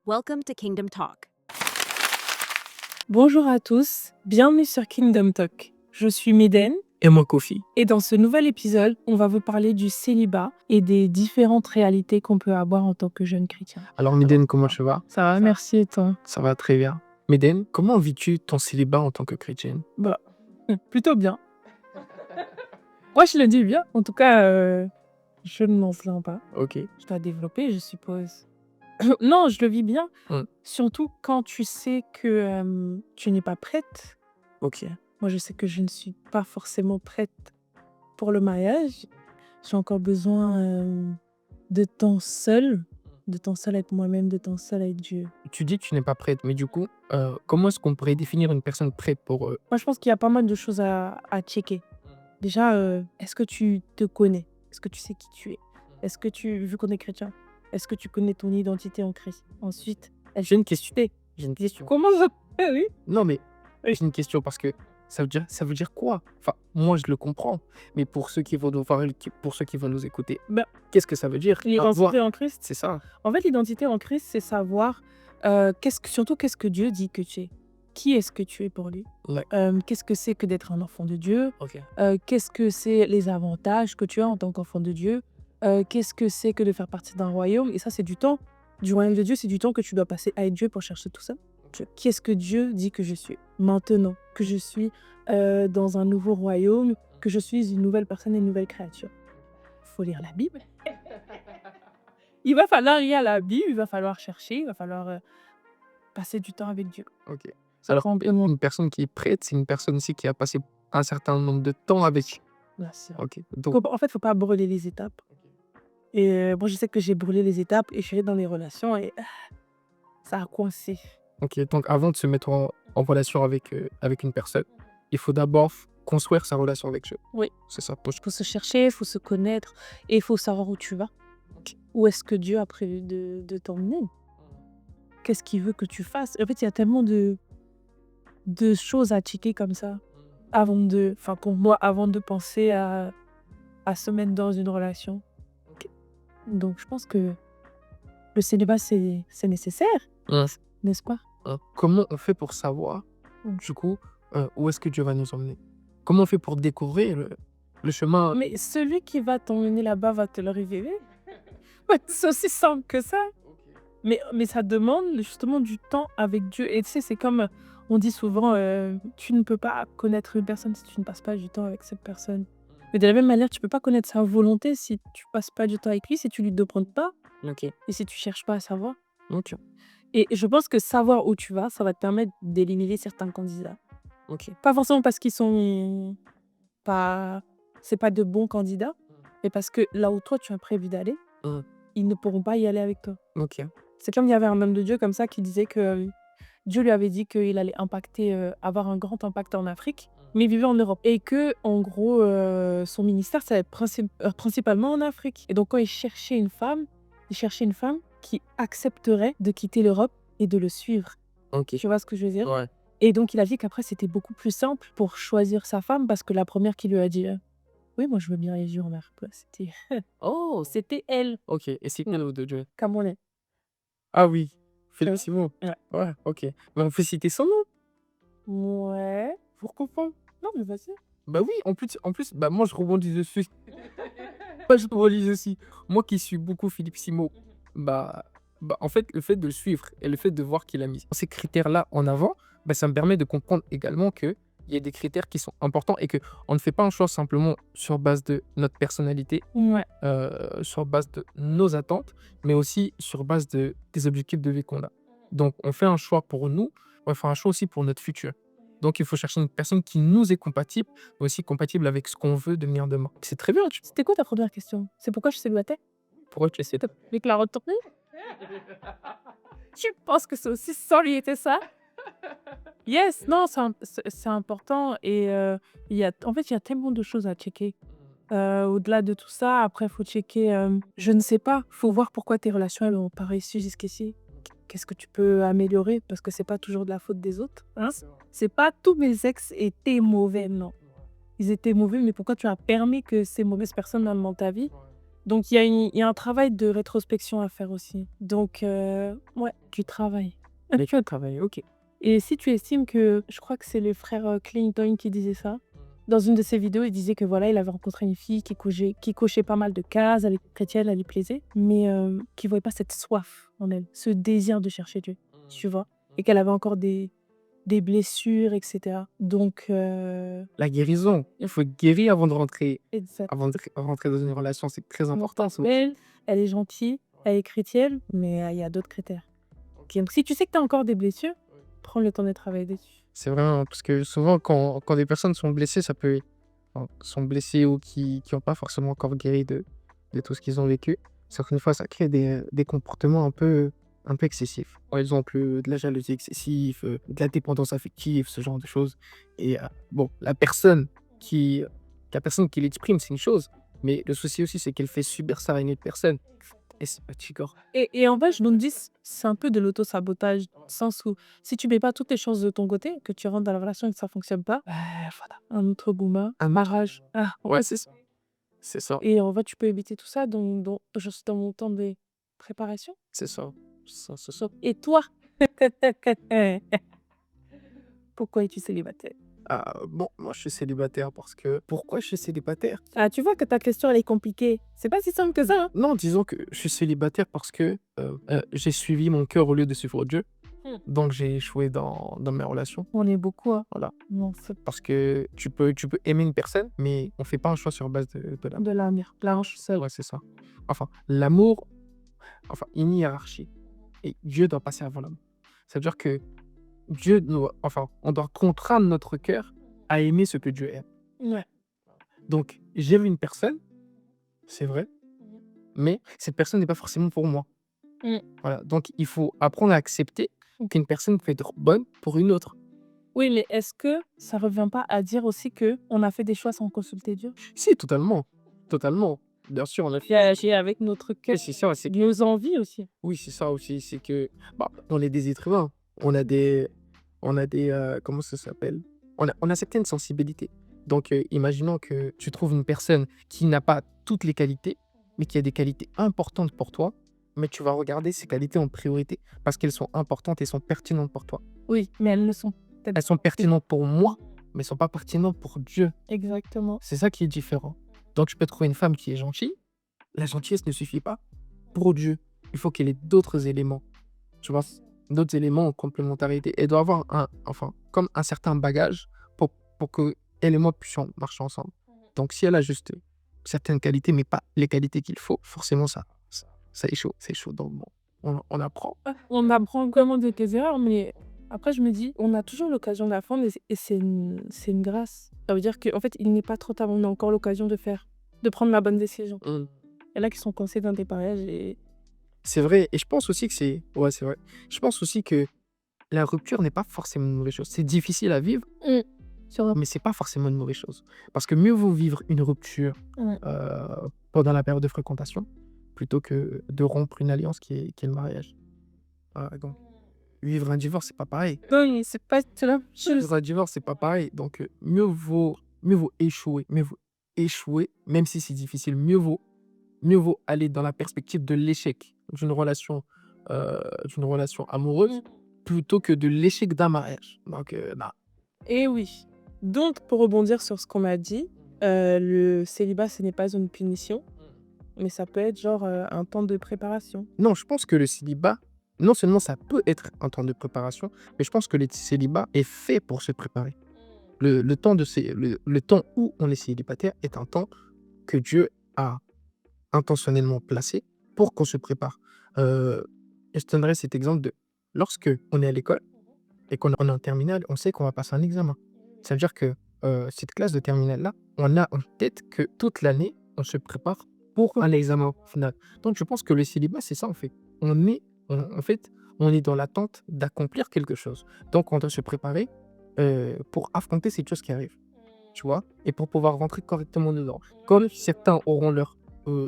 Welcome to Kingdom Talk. Bonjour à tous, bienvenue sur Kingdom Talk. Je suis Méden Et moi, Kofi. et dans ce nouvel épisode, on va vous parler du célibat et des différentes réalités qu'on peut avoir en tant que jeune chrétien. Alors, Méden, comment tu vas? Ça va, merci et toi? Ça va très bien. Méden, comment vis-tu ton célibat en tant que chrétienne? Plutôt bien. Moi, je le dis bien. En tout cas, je ne m'en plains pas. Ok. Je dois développer, je suppose. Non, je le vis bien. Surtout quand tu sais que tu n'es pas prête. Ok. Moi, je sais que je ne suis pas forcément prête pour le mariage. J'ai encore besoin de temps seul avec moi-même, de temps seul avec Dieu. Tu dis que tu n'es pas prête, mais du coup, comment est-ce qu'on pourrait définir une personne prête pour... Moi, je pense qu'il y a pas mal de choses à checker. Déjà, est-ce que tu te connais? Est-ce que tu sais qui tu es? Est-ce que vu qu'on est chrétien, est-ce que tu connais ton identité en Christ? Ensuite, J'ai une question. J'ai une question. comment ça? Oui. Non, mais Oui. j'ai une question parce que ça veut dire quoi? Enfin, moi, je le comprends. Mais pour ceux qui vont nous voir, pour ceux qui vont nous écouter, qu'est-ce que ça veut dire? L'identité en Christ? C'est ça. En fait, l'identité en Christ, c'est savoir qu'est-ce que Dieu dit que tu es. Qui est-ce que tu es pour lui? Ouais. Qu'est-ce que c'est que d'être un enfant de Dieu? Ok. Qu'est-ce que c'est les avantages que tu as en tant qu'enfant de Dieu? Qu'est-ce que c'est que de faire partie d'un royaume? Et ça, c'est du temps. Du royaume de Dieu, c'est du temps que tu dois passer avec Dieu pour chercher tout ça. Qu'est-ce que Dieu dit que je suis? Maintenant que je suis dans un nouveau royaume, que je suis une nouvelle personne et une nouvelle créature. Il faut lire la Bible. Il va falloir lire la Bible, il va falloir chercher, il va falloir passer du temps avec Dieu. Ok. Ça Alors, prend vraiment. une personne qui est prête, c'est une personne aussi qui a passé un certain nombre de temps avec. Bien sûr. Ok. Donc, En fait, il ne faut pas brûler les étapes. Et moi, je sais que j'ai brûlé les étapes et je suis allée dans les relations et ça a coincé. ok. Donc, avant de se mettre en relation avec une personne, il faut d'abord construire sa relation avec Dieu. Oui. C'est ça. Il faut se chercher, il faut se connaître et il faut savoir où tu vas. Où est-ce que Dieu a prévu de t'emmener? Qu'est-ce qu'il veut que tu fasses? En fait, il y a tellement de choses à checker comme ça pour moi, avant de penser à se mettre dans une relation. Donc, je pense que le célibat, c'est nécessaire, n'est-ce pas? Comment on fait pour savoir, du coup, où est-ce que Dieu va nous emmener? Comment on fait pour découvrir le chemin? Mais celui qui va t'emmener là-bas va te le révéler. C'est aussi simple que ça. Mais ça demande justement du temps avec Dieu. Et tu sais, c'est comme on dit souvent, tu ne peux pas connaître une personne si tu ne passes pas du temps avec cette personne. Mais de la même manière, tu peux pas connaître sa volonté si tu passes pas du temps avec lui, si tu lui demandes pas Ok. et si tu cherches pas à savoir. Ok. Et je pense que savoir où tu vas, ça va te permettre d'éliminer certains candidats. Ok. Pas forcément parce qu'ils sont pas... C'est pas de bons candidats, mais parce que là où toi, tu as prévu d'aller, ils ne pourront pas y aller avec toi. Ok. C'est comme il y avait un homme de Dieu comme ça qui disait que Dieu lui avait dit qu'il allait avoir un grand impact en Afrique, mais il vivait en Europe. Et que, en gros, son ministère, ça allait être principalement en Afrique. Et donc, quand il cherchait une femme qui accepterait de quitter l'Europe et de le suivre. Ok. Tu vois ce que je veux dire? Ouais. Et donc, il a dit qu'après, c'était beaucoup plus simple pour choisir sa femme parce que la première qui lui a dit oui, moi, je veux bien les yeux en mer. C'était c'était elle, Ok. Et c'est quel de Dieu? Camerounais. Ah oui. Philippe Simon. Ouais. Ouais. Ok. Mais on peut citer son nom Ouais. pour comprendre. Non, mais vas-y. Bah oui, en plus, bah moi je rebondis dessus. Moi je rebondis aussi. Moi qui suis beaucoup Philippe Simo, bah en fait le fait de le suivre et le fait de voir qu'il a mis ces critères-là en avant, bah ça me permet de comprendre également que il y a des critères qui sont importants et que on ne fait pas un choix simplement sur base de notre personnalité, Ouais. sur base de nos attentes, mais aussi sur base des objectifs de vie qu'on a. Donc on fait un choix pour nous, on fait un choix aussi pour notre futur. Donc, il faut chercher une personne qui nous est compatible, mais aussi compatible avec ce qu'on veut devenir demain. C'est très bien. C'était quoi ta première question? C'est pourquoi je suis célibataire? Pourquoi tu essaies de... Avec la retournée? Tu penses que c'est aussi solide ça? Yes, non, c'est important. Et en fait, il y a tellement de choses à checker. Au-delà de tout ça, après, il faut checker, je ne sais pas, il faut voir pourquoi tes relations elles n'ont pas réussi jusqu'ici. Qu'est-ce que tu peux améliorer? Parce que c'est pas toujours de la faute des autres. Hein? C'est pas tous mes ex étaient mauvais, non. Ils étaient mauvais, mais pourquoi tu as permis que ces mauvaises personnes entrent dans ta vie? Donc, il y a un travail de rétrospection à faire aussi. Donc, ouais, du travail. Mais tu as travaillé, ok. Et si tu estimes que, je crois que c'est le frère Clinton qui disait ça, dans une de ses vidéos, il disait que voilà, il avait rencontré une fille qui cochait pas mal de cases, elle était chrétienne, elle lui plaisait, mais qui voyait pas cette soif en elle, ce désir de chercher Dieu, tu vois, et qu'elle avait encore des blessures, etc. Donc, La guérison, il faut être guéri avant de rentrer, exact. rentrer dans une relation, c'est très Donc, important. Ça. belle, elle est gentille, elle est chrétienne, mais il y a d'autres critères. Donc, si tu sais que tu as encore des blessures, prends le temps de travailler dessus. C'est vraiment parce que souvent, quand des personnes sont blessées, ça peut. Enfin, sont blessées ou qui n'ont pas forcément encore guéri de tout ce qu'ils ont vécu, certaines fois, ça crée des comportements un peu excessifs. Par exemple, de la jalousie excessive, de la dépendance affective, ce genre de choses. Et bon, la personne qui l'exprime, c'est une chose, mais le souci aussi, c'est qu'elle fait subir ça à une autre personne. Et c'est fatigant. Et en vrai, je me dis, c'est un peu de l'auto-sabotage, dans le sens où si tu mets pas toutes les chances de ton côté, que tu rentres dans la relation et que ça fonctionne pas, voilà, un autre bouma, Un barrage. Ah, Ouais, c'est ça. C'est ça. et en vrai, tu peux éviter tout ça juste dans mon temps de préparation. C'est ça. C'est ça. Et toi, pourquoi es-tu célibataire? Bon, moi, je suis célibataire parce que. Pourquoi je suis célibataire? Ah, tu vois que ta question, elle est compliquée. C'est pas si simple que ça, hein. Non, disons que je suis célibataire parce que j'ai suivi mon cœur au lieu de suivre Dieu. Donc, j'ai échoué dans mes relations. On est beaucoup, hein. Voilà. Non, c'est Parce que tu peux aimer une personne, mais on fait pas un choix sur base de l'amour. de la blanche seule. Ouais, c'est ça. Enfin, l'amour, enfin, une hiérarchie. Et Dieu doit passer avant l'homme. Ça veut dire que on doit contraindre notre cœur à aimer ce que Dieu aime. Ouais. Donc, j'aime une personne, c'est vrai, mais cette personne n'est pas forcément pour moi. Mm. Voilà. Donc, il faut apprendre à accepter Mm. qu'une personne peut être bonne pour une autre. Oui, mais est-ce que ça revient pas à dire aussi que on a fait des choix sans consulter Dieu? Si, totalement. Totalement. Bien sûr, on a fait. Réagir avec notre cœur, C'est ça, c'est nos envies aussi. oui, c'est ça aussi. C'est que dans les êtres humains, on a des comment ça s'appelle? On a certaines sensibilités. Donc, imaginons que tu trouves une personne qui n'a pas toutes les qualités, mais qui a des qualités importantes pour toi, mais tu vas regarder ces qualités en priorité parce qu'elles sont importantes et sont pertinentes pour toi. Oui, mais elles ne sont peut-être Elles sont pertinentes pour moi, mais elles sont pas pertinentes pour Dieu. exactement. C'est ça qui est différent. Donc, je peux trouver une femme qui est gentille. La gentillesse ne suffit pas pour Dieu. Il faut qu'elle ait d'autres éléments. Tu vois, d'autres éléments en complémentarité. Elle doit avoir comme un certain bagage pour que elle et moi puissions marcher ensemble. Donc, si elle a juste certaines qualités, mais pas les qualités qu'il faut, forcément, ça échoue. C'est chaud. Donc, bon, on apprend. On apprend vraiment de tes erreurs, mais après, je me dis, on a toujours l'occasion d'apprendre et c'est une grâce. Ça veut dire qu'en fait, il n'est pas trop tard, on a encore l'occasion de prendre la bonne décision. Il y en a qui sont coincés dans des mariages et C'est vrai. Et je pense aussi que c'est. Ouais, c'est vrai. Je pense aussi que la rupture n'est pas forcément une mauvaise chose. C'est difficile à vivre, mais c'est pas forcément une mauvaise chose. Parce que mieux vaut vivre une rupture Ouais. pendant la période de fréquentation plutôt que de rompre une alliance qui est le mariage. Donc, vivre un divorce, c'est pas pareil. Oui, c'est pas la même chose. Vivre un divorce, c'est pas pareil. Donc, mieux vaut échouer. Mieux vaut échouer, même si c'est difficile. Mieux vaut aller dans la perspective de l'échec d'une relation amoureuse plutôt que de l'échec d'un mariage. Donc, non. Et oui. Donc, pour rebondir sur ce qu'on m'a dit, le célibat, ce n'est pas une punition, mais ça peut être genre un temps de préparation. Non, je pense que le célibat, non seulement ça peut être un temps de préparation, mais je pense que le célibat est fait pour se préparer. Le temps où on est célibataire est un temps que Dieu a intentionnellement placé pour qu'on se prépare. Je te donnerai cet exemple de lorsque on est à l'école et qu'on est en terminale, on sait qu'on va passer un examen. Ça veut dire que cette classe de terminale-là, on a en tête que toute l'année, on se prépare pour un examen final. Donc, je pense que le célibat, c'est ça, en fait. En fait, on est dans l'attente d'accomplir quelque chose. Donc, on doit se préparer pour affronter ces choses qui arrivent. Tu vois? Et pour pouvoir rentrer correctement dedans. Comme certains auront leur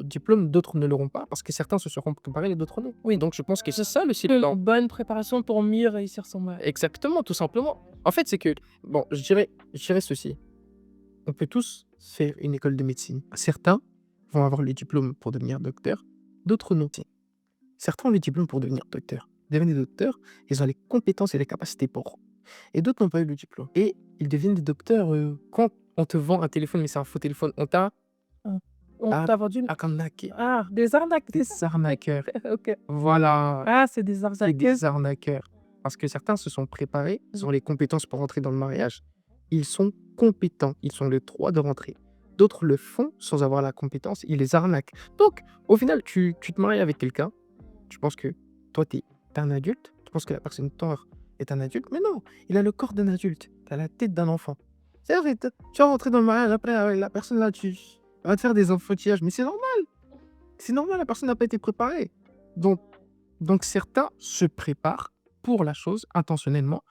diplôme, d'autres ne l'auront pas, parce que certains se seront préparés et d'autres non. Oui, donc je pense que c'est ça le célibat. Une bonne préparation pour mieux réussir son mariage. Exactement, tout simplement. En fait, c'est que, bon, je dirais ceci. On peut tous faire une école de médecine. Certains vont avoir le diplôme pour devenir docteur, d'autres non. Certains ont le diplôme pour devenir docteur. Devenir des docteurs, ils ont les compétences et les capacités pour. Et d'autres n'ont pas eu le diplôme. Et ils deviennent des docteurs quand on te vend un téléphone, mais c'est un faux téléphone. On t'a On t'a vendu. arnaqué. Ah, des arnaques. Des arnaqueurs. Ok. Voilà. Ah, c'est des C'est arnaques. des arnaqueurs. Parce que certains se sont préparés, ils ont les compétences pour rentrer dans le mariage. Ils sont compétents, ils ont le droit de rentrer. D'autres le font sans avoir la compétence, ils les arnaquent. Donc, au final, tu te maries avec quelqu'un, tu penses que toi, tu es un adulte, tu penses que la personne tort est un adulte, mais non, il a le corps d'un adulte, tu as la tête d'un enfant. C'est-à-dire, tu vas rentrer dans le mariage, après, la personne là, tu vas te faire des enfantillages, mais c'est normal. C'est normal, la personne n'a pas été préparée. Donc certains se préparent pour la chose intentionnellement.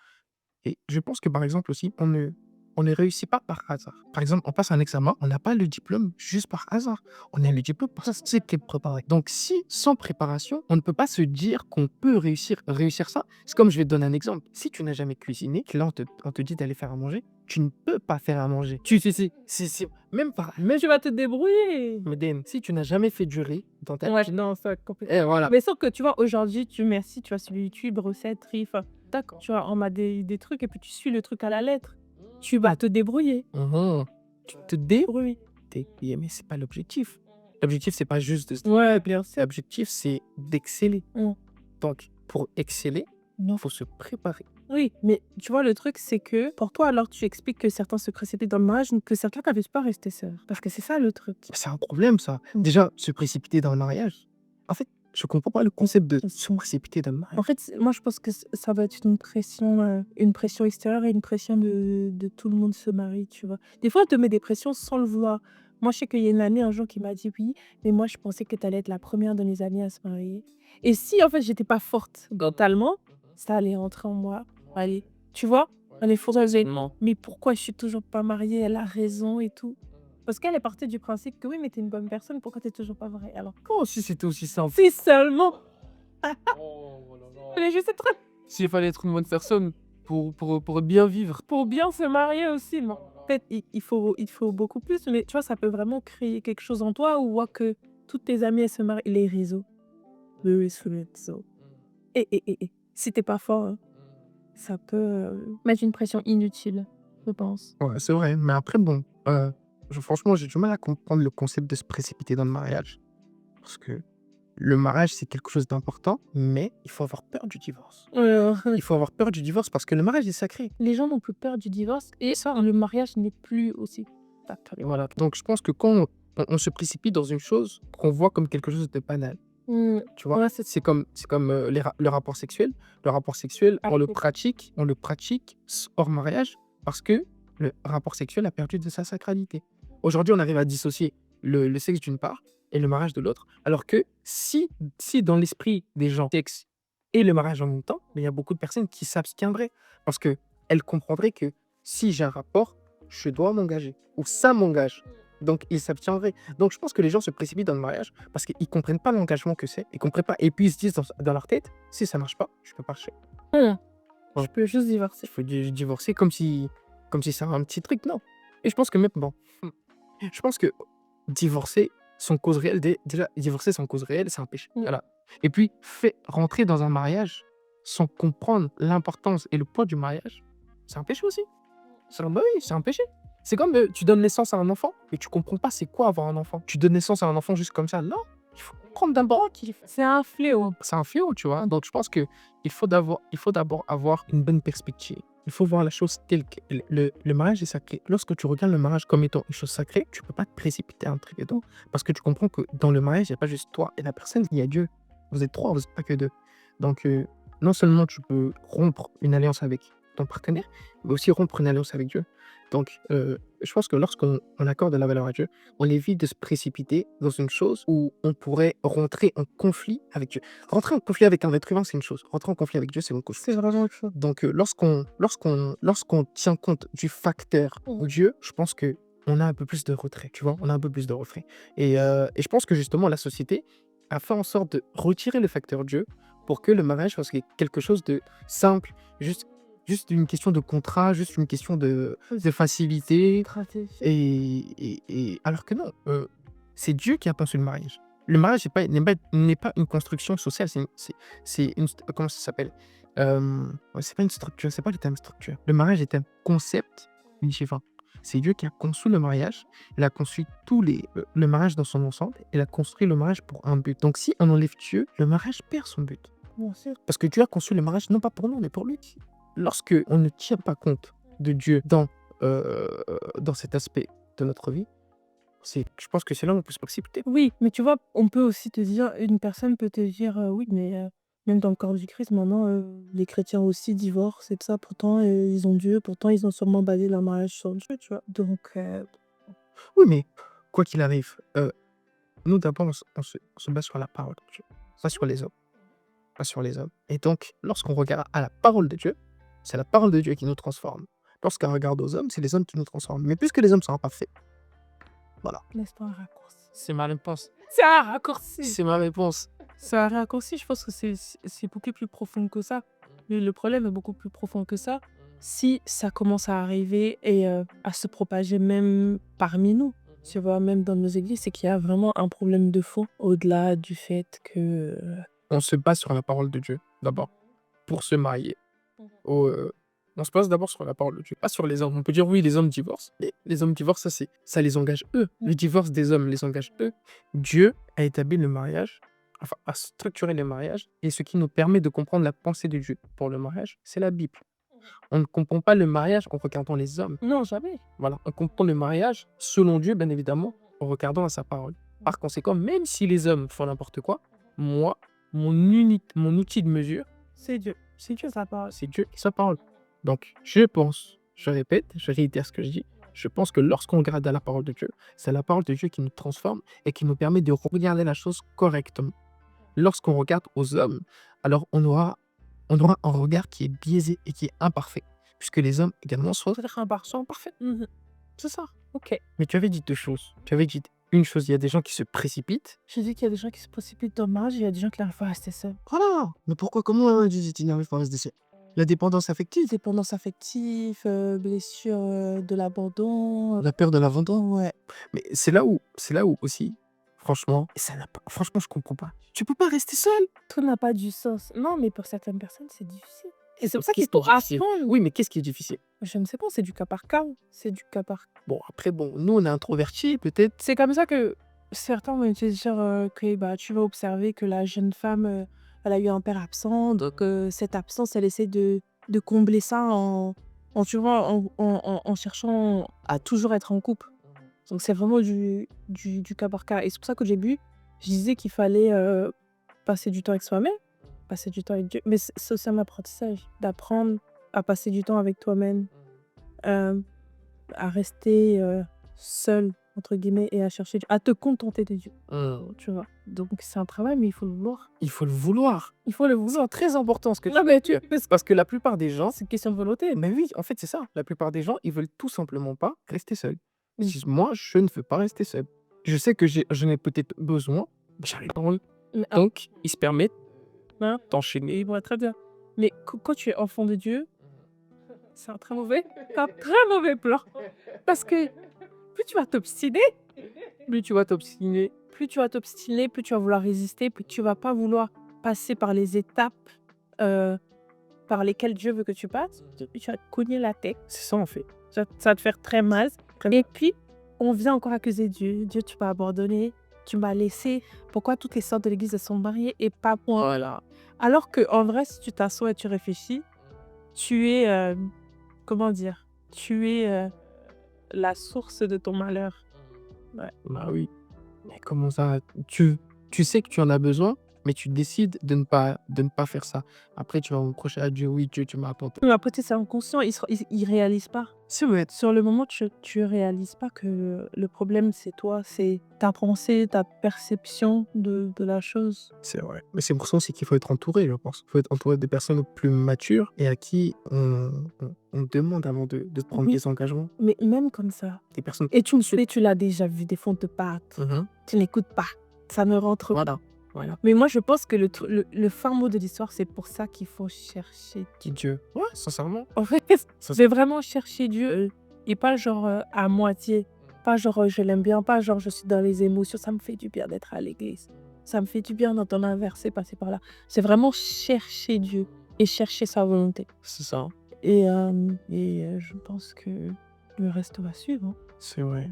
Et je pense que par exemple aussi, on ne réussit pas par hasard. Par exemple, on passe un examen, on n'a pas le diplôme juste par hasard. On a le diplôme parce que c'est préparé. Donc si, sans préparation, on ne peut pas se dire qu'on peut réussir ça. C'est comme je vais te donner un exemple. Si tu n'as jamais cuisiné, que là on te dit d'aller faire à manger, tu ne peux pas faire à manger. Même pas. Mais tu vas te débrouiller. Meden, si tu n'as jamais fait du riz dans ta Ouais, vie, non, ça complètement. et voilà. Mais sauf que tu vois, aujourd'hui, tu vas sur YouTube, recettes, riz, enfin, tac, tu vois, on m'a des trucs et puis tu suis le truc à la lettre. Tu vas te débrouiller. Tu te débrouilles. Mais c'est pas l'objectif. L'objectif, c'est pas juste de... Ouais, bien sûr. L'objectif, c'est d'exceller. Mm. Donc, pour exceller, Non. il faut se préparer. Oui, mais tu vois, le truc, c'est que pour toi, alors, tu expliques que certains se précipitent dans le mariage, que certains n'arrivent pas à rester seuls. Parce que c'est ça le truc. C'est un problème, ça. Déjà, se précipiter dans le mariage. En fait, je comprends pas le concept de se précipiter dans le mariage. En fait, moi, je pense que ça va être une pression extérieure et une pression de tout le monde se marie, tu vois. Des fois, on te met des pressions sans le vouloir. Moi, je sais qu'il y a une année, un jour, qui m'a dit oui, mais moi, je pensais que tu allais être la première de mes amies à se marier. Et si, en fait, j'étais pas forte mentalement, ça allait rentrer en moi. Allez, tu vois, allez, faudrait mais pourquoi je suis toujours pas mariée? Elle a raison et tout. Parce qu'elle est partie du principe que oui, mais t'es une bonne personne, pourquoi t'es toujours pas mariée? Alors, Comment si c'était aussi simple? si seulement, Oh fallait juste être S'il fallait être une bonne personne pour bien vivre. pour bien se marier aussi, non. En fait, il faut beaucoup plus, mais tu vois, ça peut vraiment créer quelque chose en toi ou voir que toutes tes amies, elles se marient. Les réseaux. Les réseaux. Et si t'es pas fort, hein, ça peut mettre une pression inutile, je pense. Ouais, c'est vrai. Mais après, bon, franchement, j'ai du mal à comprendre le concept de se précipiter dans le mariage. Parce que le mariage, c'est quelque chose d'important, mais il faut avoir peur du divorce. Il faut avoir peur du divorce parce que le mariage est sacré. Les gens n'ont plus peur du divorce et ça, le mariage n'est plus aussi sacré. Et voilà. Donc, je pense que quand on se précipite dans une chose qu'on voit comme quelque chose de banal, tu vois, Ouais, c'est comme le rapport sexuel. Le rapport sexuel, on le Parfait. pratique hors mariage parce que le rapport sexuel a perdu de sa sacralité. Aujourd'hui, on arrive à dissocier le sexe d'une part et le mariage de l'autre. Alors que si dans l'esprit des gens, sexe et le mariage en même temps, mais il y a beaucoup de personnes qui s'abstiendraient parce qu'elles comprendraient que si j'ai un rapport, je dois m'engager ou ça m'engage. Donc, ils s'abtiendraient. Donc, je pense que les gens se précipitent dans le mariage parce qu'ils ne comprennent pas l'engagement que c'est. Ils comprennent pas. Et puis, ils se disent dans leur tête, si ça marche pas, je peux pas marcher. Je peux juste divorcer. Il faut divorcer comme si c'est un petit truc. Non. Et je pense que même, bon, je pense que divorcer sans cause réelle, déjà, divorcer sans cause réelle, c'est un péché. Voilà. Et puis, rentrer dans un mariage sans comprendre l'importance et le poids du mariage, c'est un péché aussi. Bah oui, c'est un péché. C'est comme tu donnes naissance à un enfant, mais tu comprends pas c'est quoi avoir un enfant. Tu donnes naissance à un enfant juste comme ça. Non, il faut comprendre d'abord qu'il C'est un fléau. c'est un fléau, tu vois. Donc je pense que il faut d'abord avoir une bonne perspective. Il faut voir la chose telle que le mariage est sacré. Lorsque tu regardes le mariage comme étant une chose sacrée, tu peux pas te précipiter à entrer dedans parce que tu comprends que dans le mariage, il n'y a pas juste toi et la personne, il y a Dieu. Vous êtes trois, vous n'êtes pas que deux. Donc non seulement tu peux rompre une alliance avec ton partenaire, mais aussi rompre une alliance avec Dieu. Donc, je pense que lorsqu'on accorde de la valeur à Dieu, on évite de se précipiter dans une chose où on pourrait rentrer en conflit avec Dieu. Rentrer en conflit avec un être humain, c'est une chose. Rentrer en conflit avec Dieu, c'est autre chose. C'est vraiment autre chose. Donc, lorsqu'on tient compte du facteur Dieu, je pense que on a un peu plus de retrait, tu vois, on a un peu plus de retrait. Et je pense que justement, la société a fait en sorte de retirer le facteur Dieu pour que le mariage soit quelque chose de simple, juste une question de contrat, juste une question de facilité. Stratégie. Et alors que non, c'est Dieu qui a conçu le mariage. Le mariage n'est pas une construction sociale, c'est une comment ça s'appelle? Ouais, c'est pas une structure, c'est pas le terme structure. Le mariage est un concept divin. C'est Dieu qui a conçu le mariage. Il a conçu le mariage dans son ensemble. Il a construit le mariage pour un but. Donc, si on enlève Dieu, le mariage perd son but. Bien sûr. Parce que Dieu a conçu le mariage non pas pour nous, mais pour lui. Lorsque on ne tient pas compte de Dieu dans cet aspect de notre vie, je pense que c'est là où on peut se précipiter. Oui, mais tu vois, on peut aussi te dire, une personne peut te dire, oui, mais même dans le corps du Christ, maintenant, les chrétiens aussi divorcent et tout ça. Pourtant, ils ont Dieu. Pourtant, ils ont sûrement basé leur mariage sur Dieu, tu vois. Donc, Oui, mais quoi qu'il arrive, nous d'abord, on se base sur la parole de Dieu, pas sur les hommes. Pas sur les hommes. Et donc, lorsqu'on regarde à la parole de Dieu, c'est la parole de Dieu qui nous transforme. Lorsqu'on regarde aux hommes, c'est les hommes qui nous transforment. Mais puisque les hommes sont imparfaits, voilà. laisse-toi un raccourci. C'est ma réponse. C'est un raccourci. C'est ma réponse. C'est un raccourci. Je pense que c'est beaucoup plus profond que ça. Mais le problème est beaucoup plus profond que ça. Si ça commence à arriver et à se propager même parmi nous, tu vois, même dans nos églises, c'est qu'il y a vraiment un problème de fond au-delà du fait que... On se base sur la parole de Dieu, d'abord, pour se marier. On se base d'abord sur la parole de Dieu, pas sur les hommes. On peut dire oui, les hommes divorcent. Mais les hommes divorcent, ça les engage eux. Le divorce des hommes les engage eux. Dieu a établi le mariage, enfin, a structuré le mariage. Et ce qui nous permet de comprendre la pensée de Dieu pour le mariage, c'est la Bible. On ne comprend pas le mariage en regardant les hommes. Non, jamais. Voilà, on comprend le mariage selon Dieu, bien évidemment, en regardant à sa parole. Par conséquent, même si les hommes font n'importe quoi, moi, mon outil de mesure, C'est Dieu. C'est Dieu, sa parole. c'est Dieu et sa parole. Donc, je pense, je répète, je réitère ce que je dis, je pense que lorsqu'on regarde à la parole de Dieu, c'est la parole de Dieu qui nous transforme et qui nous permet de regarder la chose correctement. Lorsqu'on regarde aux hommes, alors on aura un regard qui est biaisé et qui est imparfait, puisque les hommes également sont imparfaits. C'est ça. Ok. Mais tu avais dit deux choses. Tu avais dit une chose, il y a des gens qui se précipitent. J'ai dit qu'il y a des gens qui se précipitent dans le mariage et il y a des gens qui n'arrivent pas à rester seuls. Voilà. Mais pourquoi, comment tu n'arrives pas à rester seul? La dépendance affective, Dépendance affective, blessure de l'abandon. la peur de l'abandon. Ouais. Mais c'est là où aussi, franchement, franchement, je comprends pas. Tu peux pas rester seul. Tout n'a pas du sens. Non, mais pour certaines personnes, c'est difficile. Et c'est pour ça qu'il Qu'est-ce qui faut est difficile? apprendre. Oui, mais qu'est-ce qui est difficile? Je ne sais pas, c'est du cas par cas. C'est du cas par cas. Bon, après, nous, on est introvertis, peut-être. C'est comme ça que certains vont te dire que bah, tu vas observer que la jeune femme, elle a eu un père absent. Donc, cette absence, elle essaie de combler ça tu vois, en cherchant à toujours être en couple. Donc, c'est vraiment du cas par cas. Et c'est pour ça qu'au début, je disais qu'il fallait passer du temps avec soi-même, passer du temps avec Dieu. Mais c'est aussi un apprentissage, d'apprendre à passer du temps avec toi-même, euh, à rester seul, entre guillemets, et à chercher Dieu, à te contenter de Dieu, tu vois. Donc, c'est un travail, mais il faut le vouloir. Il faut le vouloir. Il faut le C'est vouloir. très important ce que Non, tu mais dis. Parce que la plupart des gens, c'est une question de volonté. mais oui, en fait, c'est ça. La plupart des gens, ils veulent tout simplement pas rester seuls. Ils Oui. disent, moi, je ne veux pas rester seul. Je sais que j'en ai peut-être besoin, mais j'arrive pas. Mais, Donc, ils se permettent Hein? d'enchaîner. il pourrait très bien. Mais quand tu es enfant de Dieu, c'est un très mauvais plan. Parce que plus tu vas t'obstiner, Plus tu vas t'obstiner. plus tu vas vouloir résister, plus tu vas pas vouloir passer par les étapes par lesquelles Dieu veut que tu passes, tu vas te cogner la tête. C'est ça, en fait. Ça va te faire très mal. Et puis, on vient encore accuser Dieu. Dieu, tu m'as abandonné, tu m'as laissé. Pourquoi toutes les sœurs de l'église elles sont mariées et pas moi? Voilà. Alors que en vrai, si tu t'assois et tu réfléchis, tu es, comment dire, tu es la source de ton malheur. Ouais. Bah oui. Mais comment ça? Tu sais que tu en as besoin, mais tu décides de ne pas faire ça. Après, tu vas reprocher à Dieu, oui, Dieu, tu m'as abandonné. Mais après, tu sais, c'est inconscient, il réalise pas. C'est vrai. Sur le moment, tu réalises pas que le problème, c'est toi, c'est ta pensée, ta perception de la chose. C'est vrai. Mais c'est pour ça aussi qu'il faut être entouré, je pense. Il faut être entouré de personnes plus matures et à qui on demande avant de prendre Oui. des engagements. Mais même comme ça. Des personnes. Et tu l'as déjà vu, des fois, on te parle. Tu n'écoutes pas. Ça ne rentre pas. Voilà. Mais moi, je pense que le fin mot de l'histoire, c'est pour ça qu'il faut chercher. Qui Dieu? Ouais, sincèrement. En fait, c'est vraiment chercher Dieu et pas genre à moitié. pas genre je l'aime bien, pas genre je suis dans les émotions, ça me fait du bien d'être à l'église. Ça me fait du bien d'entendre un verset passer par là. C'est vraiment chercher Dieu et chercher sa volonté. C'est ça, Et je pense que le reste va suivre, hein. c'est vrai.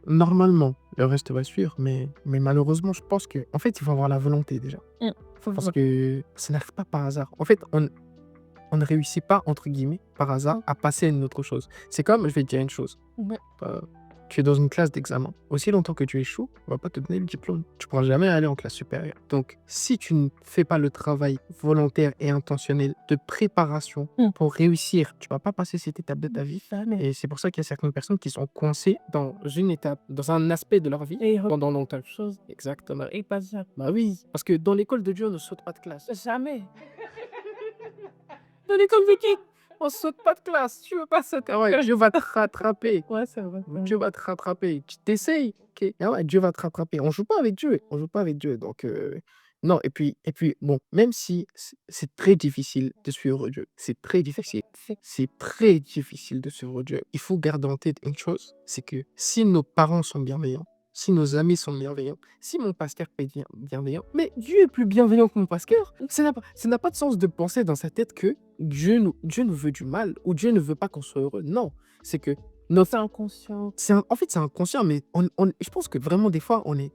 Normalement, le reste va suivre, mais malheureusement, je pense que, en fait, il faut avoir la volonté déjà. Faut Parce que ça n'arrive pas par hasard. En fait, on ne réussit pas, entre guillemets, par hasard, à passer à une autre chose. C'est comme, je vais te dire une chose. Ouais. Tu es dans une classe d'examen. Aussi longtemps que tu échoues, on va pas te donner le diplôme. Tu pourras jamais aller en classe supérieure. Donc, si tu ne fais pas le travail volontaire et intentionnel de préparation pour réussir, tu vas pas passer cette étape de ta vie. Jamais. Et c'est pour ça qu'il y a certaines personnes qui sont coincées dans une étape, dans un aspect de leur vie Et pendant longtemps. chose. Exactement. Et pas ça. Bah oui, parce que dans l'école de Dieu, on ne saute pas de classe. Jamais. Dans l'école viking. On saute pas de classe. Tu veux pas sauter. Ah ouais, Dieu va te rattraper. Ouais, ça va. Dieu va te rattraper. Tu t'essayes. Ok. Ah ouais, Dieu va te rattraper. On joue pas avec Dieu. On joue pas avec Dieu. Donc, non. Et puis, bon, même si c'est très difficile de suivre Dieu, c'est très difficile. C'est très difficile de suivre Dieu. Il faut garder en tête une chose, c'est que si nos parents sont bienveillants, si nos amis sont bienveillants, si mon pasteur est bienveillant, mais Dieu est plus bienveillant que mon pasteur. Ça n'a pas de sens de penser dans sa tête que Dieu nous veut du mal ou Dieu ne veut pas qu'on soit heureux. Non, c'est que C'est inconscient. en fait, c'est inconscient, mais je pense que vraiment, des fois, on n'est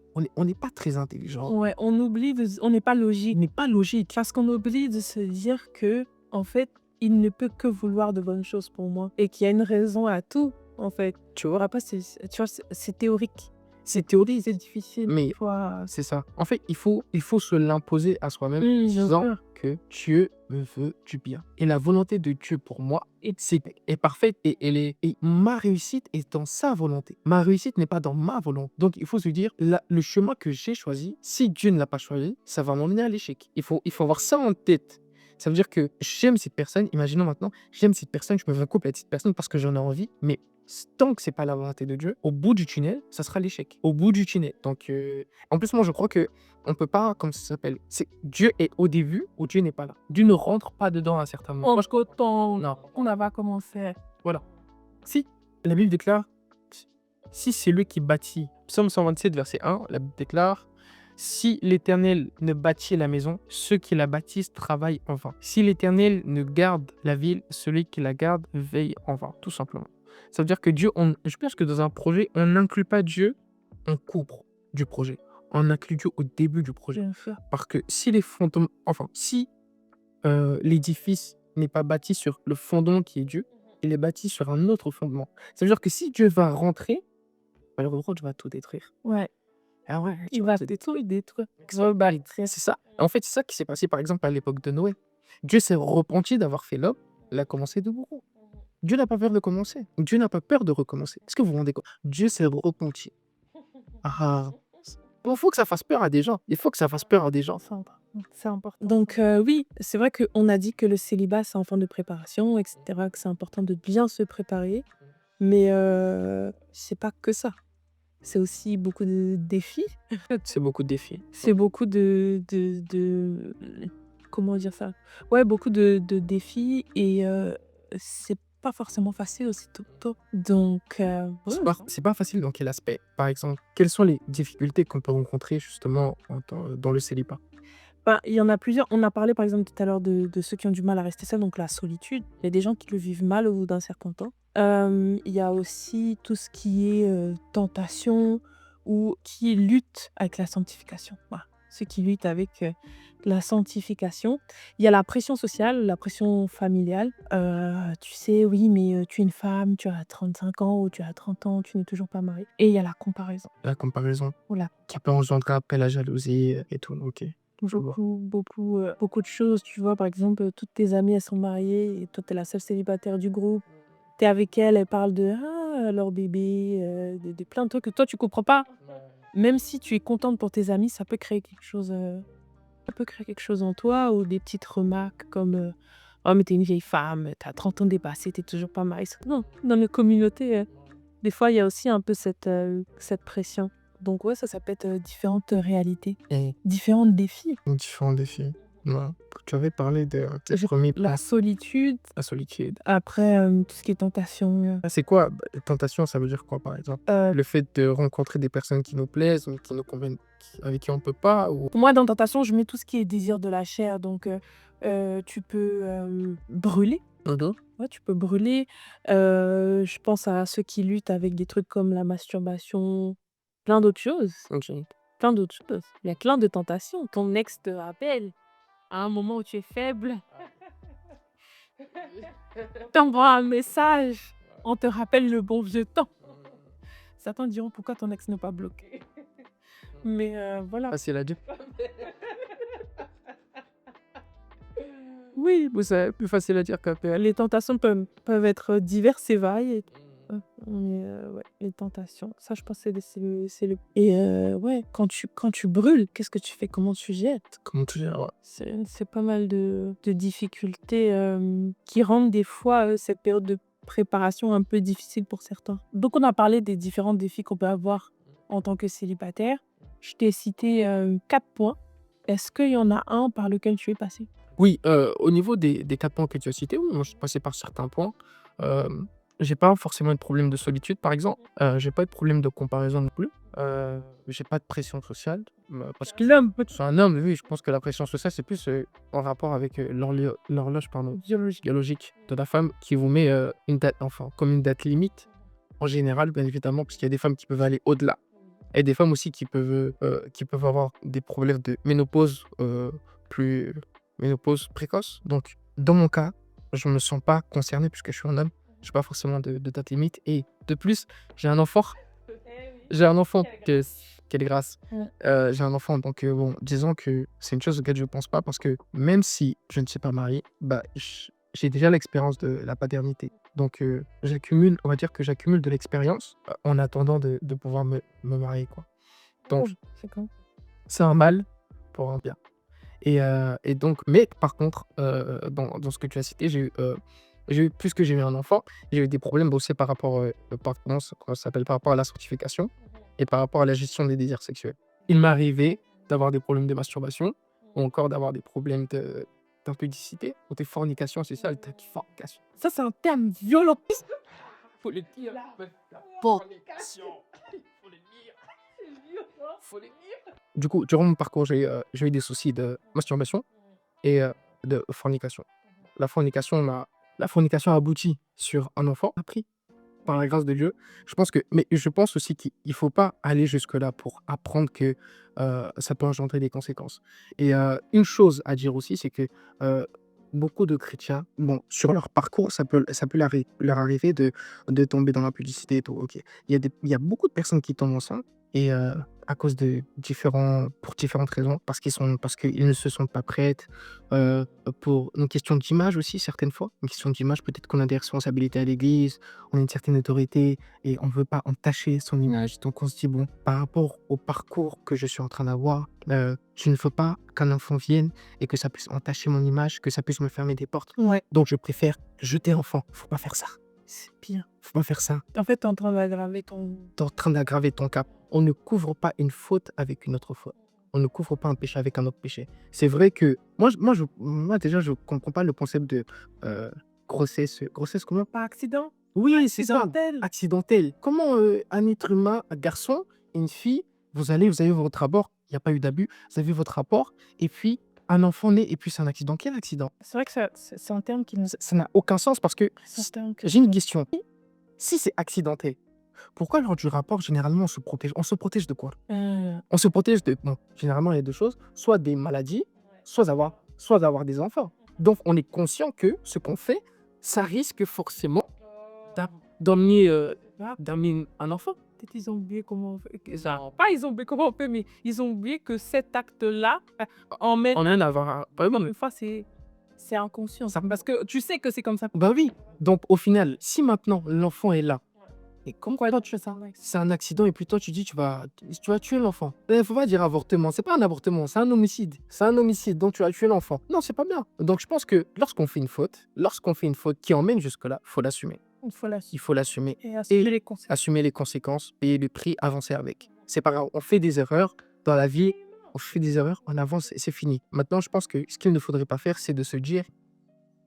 pas très intelligent. Ouais, on oublie on n'est pas logique. On n'est pas logique. Parce qu'on oublie de se dire que, en fait, il ne peut que vouloir de bonnes choses pour moi. Et qu'il y a une raison à tout, en fait. Tu vois, après, tu vois, c'est théorique. C'est théorique, C'est difficile. mais Fois. c'est ça. En fait, il faut se l'imposer à soi-même, Bien disant sûr. que Dieu me veut du bien. Et la volonté de Dieu pour moi est parfaite et ma réussite est dans sa volonté. Ma réussite n'est pas dans ma volonté. Donc, il faut se dire, le chemin que j'ai choisi, si Dieu ne l'a pas choisi, ça va m'emmener à l'échec. Il faut avoir ça en tête. Ça veut dire que j'aime cette personne, imaginons maintenant, j'aime cette personne, je me veux couple avec cette personne parce que j'en ai envie, mais tant que c'est pas la volonté de Dieu, au bout du tunnel, ça sera l'échec. Au bout du tunnel. Donc, en plus, moi, je crois que on peut pas, comme ça s'appelle, Dieu est au début ou Dieu n'est pas là. Dieu ne rentre pas dedans à un certain moment. Moi, quand Non. on avait commencé. Voilà. Si la Bible déclare, si c'est lui qui bâtit, Psaume 127, verset 1, la Bible déclare, si l'Éternel ne bâtit la maison, ceux qui la bâtissent travaillent en vain. Si l'Éternel ne garde la ville, celui qui la garde veille en vain, tout simplement. Ça veut dire que Dieu, je pense que dans un projet, on n'inclut pas Dieu en cours du projet. On inclut Dieu au début du projet. Bien sûr. Parce que si les fondements, si l'édifice n'est pas bâti sur le fondement qui est Dieu, il est bâti sur un autre fondement. Ça veut dire que si Dieu va rentrer, malheureusement, Dieu va tout détruire. Ouais. Ah ouais, Il va tout détruire. c'est ça. En fait, c'est ça qui s'est passé, par exemple, à l'époque de Noé. Dieu s'est repenti d'avoir fait l'homme, il a commencé de nouveau. Dieu n'a pas peur de commencer. Dieu n'a pas peur de recommencer. Est-ce que vous vous rendez compte? Dieu s'est repenti. Ah, il faut que ça fasse peur à des gens. Il faut que ça fasse peur à des gens. C'est important. Donc, oui, c'est vrai qu'on a dit que le célibat, c'est en forme de préparation, etc., que c'est important de bien se préparer. Mais c'est pas que ça. C'est aussi beaucoup de défis. C'est beaucoup de défis. C'est beaucoup de comment dire ça? Ouais, beaucoup de défis et c'est pas forcément facile aussi tout le temps. Donc, C'est pas facile dans quel aspect? Par exemple, quelles sont les difficultés qu'on peut rencontrer justement dans le célibat? ben, il y en a plusieurs. On a parlé par exemple tout à l'heure de ceux qui ont du mal à rester seuls, donc la solitude. Il y a des gens qui le vivent mal au bout d'un certain temps. Il y a aussi tout ce qui est tentation ou qui lutte avec la sanctification. Voilà. Ceux qui luttent avec la sanctification. Il y a la pression sociale, la pression familiale. Tu sais, oui, mais tu es une femme, tu as 35 ans ou tu as 30 ans, tu n'es toujours pas mariée. Et il y a la comparaison. La comparaison Voilà. qui peut engendrer après la jalousie et tout. Ok. Je vois. Beaucoup de choses, tu vois, par exemple, toutes tes amies, elles sont mariées et toi, tu es la seule célibataire du groupe. Tu es avec elles parlent de leur bébé, de plein de trucs que toi, tu comprends pas. Même si tu es contente pour tes amis, ça peut créer quelque chose en toi ou des petites remarques comme oh, mais t'es une vieille femme, t'as 30 ans dépassé, t'es toujours pas mariée. Non, dans nos communautés, des fois, il y a aussi un peu cette pression. Donc, ouais, ça peut être différentes réalités, Et différents défis. différents défis. Ouais. Tu avais parlé de tes J'ai premiers la pas, solitude, la solitude. après, tout ce qui est tentation, C'est quoi tentation, ça veut dire quoi, par exemple? Le fait de rencontrer des personnes qui nous plaisent ou qui nous conviennent, avec qui on peut pas ou pour moi, dans tentation, je mets tout ce qui est désir de la chair, donc tu peux, brûler. Mmh. Ouais, tu peux brûler. Je pense à ceux qui luttent avec des trucs comme la masturbation, plein d'autres choses, OK. plein d'autres choses. Il y a plein de tentations. Ton ex te rappelle à un moment où tu es faible, t'envoie un message, on te rappelle le bon vieux temps. Certains diront: «Pourquoi ton ex n'est pas bloqué?» Mais voilà. Facile à dire. Oui, mais c'est plus facile à dire qu'à faire. Les tentations peuvent être diverses et variées. Mais ouais, les tentations, ça je pense c'est le et ouais, quand tu brûles, qu'est-ce que tu fais? Comment tu jettes? Comment te dire? Ouais. C'est pas mal de difficultés, qui rendent des fois, cette période de préparation un peu difficile pour certains. Donc on a parlé des différents défis qu'on peut avoir en tant que célibataire. Je t'ai cité, 4 points. Est-ce qu'il y en a un par lequel tu es passé? Oui, au niveau des 4 points que tu as cités, oui, moi je suis passé par certains points. Hem, j'ai pas forcément de problème de solitude, par exemple. J'ai pas de problème de comparaison non plus. J'ai pas de pression sociale, parce que L'homme peut je suis un homme, oui, je pense que la pression sociale, c'est plus, en rapport avec, l'horloge, pardon, biologique. biologique de la femme qui vous met, une date enfin, comme une date limite, en général, bien évidemment, parce qu'il y a des femmes qui peuvent aller au-delà et des femmes aussi qui peuvent avoir des problèmes de ménopause, plus ménopause précoce. Donc dans mon cas, je me sens pas concerné puisque je suis un homme. J'ai pas forcément de date limite et de plus, j'ai un enfant. J'ai un enfant que quelle grâce. Ouais. J'ai un enfant donc bon, disons que c'est une chose auquel je pense pas parce que même si je ne suis pas marié, bah, j'ai déjà l'expérience de la paternité. Donc j'accumule on va dire que j'accumule de l'expérience, en attendant de pouvoir me marier, quoi. Donc C'est quand? c'est un mal pour un bien et donc mais par contre, dans ce que tu as cité, puisque j'ai eu un enfant, j'ai eu des problèmes aussi par rapport, comment ça s'appelle? Par rapport à la sanctification et par rapport à la gestion des désirs sexuels. Il m'arrivait d'avoir des problèmes de masturbation ou encore d'avoir des problèmes d'impudicité ou de fornication, c'est ça le terme, fornication. Ça, c'est un terme violent. Faut le dire, Fornication. faut le dire, faut le dire. Du coup, durant mon parcours, j'ai eu des soucis de masturbation et de fornication. La fornication m'a la fornication a abouti sur un enfant appris par la grâce de Dieu. Mais je pense aussi qu'il faut pas aller jusque-là pour apprendre que, ça peut engendrer des conséquences et une chose à dire aussi, c'est que, heu, beaucoup de chrétiens, bon, sur leur parcours, ça peut leur arriver de tomber dans l'impudicité et tout, OK. Il y a beaucoup de personnes qui tombent enceintes et à cause de pour différentes raisons, parce qu'ils ne se sentent pas prêtes, pour une question d'image aussi certaines fois. Une question d'image, peut-être qu'on a des responsabilités à l'église, on a une certaine autorité et on veut pas entacher son image. Donc on se dit: «Bon, par rapport au parcours que je suis en train d'avoir, je ne veux pas qu'un enfant vienne et que ça puisse entacher mon image, que ça puisse me fermer des portes. Ouais, Donc je préfère jeter l'enfant. Faut pas faire ça. c'est pire. Faut pas faire ça. En fait, tu es en train d'aggraver ton Tu es en train d'aggraver ton cas. On ne couvre pas une faute avec une autre faute. On ne couvre pas un péché avec un autre péché. C'est vrai que moi déjà, je comprends pas le concept de, grossesse comment? par accident, Oui, c'est ça, accidentel. accidentel. Comment, un être humain, un garçon et une fille, vous avez votre rapport, il y a pas eu d'abus, vous avez votre rapport et puis un enfant naît et puis c'est un accident. Quel accident? C'est vrai que c'est un terme qui nous Ça n'a aucun sens parce que c'est un terme que j'ai une question. Si c'est accidentel, pourquoi lors du rapport, généralement, on se protège? On se protège de quoi? On se protège de bon, généralement, il y a 2 choses, soit des maladies, soit d'avoir des enfants. Donc on est conscient que ce qu'on fait, ça risque forcément d'a d'emmener, ah, d'amener un enfant. peut-être ils ont oublié comment on fait que Ça pas ils ont oublié comment on fait, mais ils ont oublié que cet acte-là, emmène en un avoir un vraiment, une fois c'est inconscient. ça Parce que tu sais que c'est comme ça. bah, oui, donc au final, si maintenant l'enfant est là et comme Pourquoi toi tu fais ça? c'est un accident et puis toi tu dis tu vas tuer l'enfant. Faut pas dire avortement, c'est pas un avortement, c'est un homicide. C'est un homicide, donc tu as tué l'enfant. Non, c'est pas bien. Donc je pense que lorsqu'on fait une faute qui emmène jusque-là, faut l'assumer. Il faut la Il faut l'assumer et assumer les conséquences. assumer les conséquences, payer le prix, avancer avec. C'est pas grave, on fait des erreurs dans la vie, on fait des erreurs, on avance et c'est fini. Maintenant, je pense que ce qu'il ne faudrait pas faire, c'est de se dire,